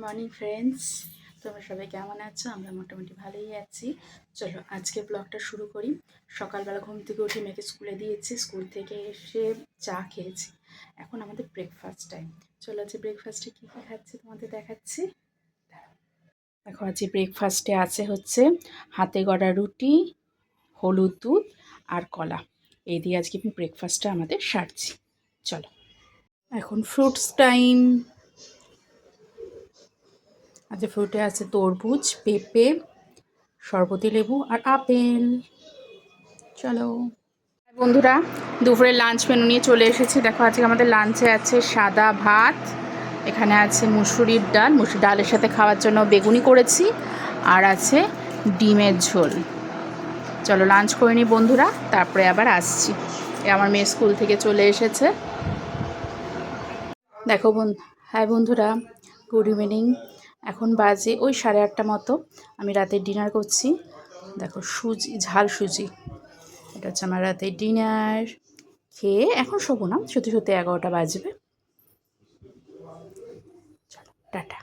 Morning friends, তোমরা সবাই কেমন আছো? আমরা মোটামুটি ভালোই আছি। চলো আজকে ব্লগটা শুরু করি। সকালবেলা ঘুম থেকে উঠে মেয়েকে স্কুলে দিয়েছি, স্কুল থেকে এসে চা খেয়েছি। এখন আমাদের ব্রেকফাস্ট টাইম। চলো আজকে ব্রেকফাস্টে কী কী খাচ্ছি তোমাদের দেখাচ্ছি। দেখো আজকে ব্রেকফাস্টে আছে হচ্ছে হাতে গড়া রুটি, হলুদ দুধ আর কলা। এই দিয়ে আজকে আমি ব্রেকফাস্টটা আমাদের সারছি। চলো এখন ফ্রুটস টাইম। আজকে ফ্রুটে আছে তরমুজ, পেঁপে, শরবতি লেবু আর আপেল। চলো বন্ধুরা, দুপুরে লাঞ্চ মেনু নিয়ে চলে এসেছি। দেখো আজকে আমাদের লাঞ্চে আছে সাদা ভাত, এখানে আছে মুসুরির ডাল, মুসুর ডালের সাথে খাওয়ার জন্য বেগুনি করেছি, আর আছে ডিমের ঝোল। চলো লাঞ্চ করে নিই বন্ধুরা, তারপরে আবার আসছি। আমার মেয়ে স্কুল থেকে চলে এসেছে। দেখো হ্যাঁ বন্ধুরা, গুড ইভিনিং। এখন বাজে ওই 8:30 মতো। আমি রাতের ডিনার করছি। দেখো সুজি, ঝাল সুজি, এটা হচ্ছে আমার রাতের ডিনার। খেয়ে এখন শোবো না, সত্যি 11টা বাজবে। চলো টাটা।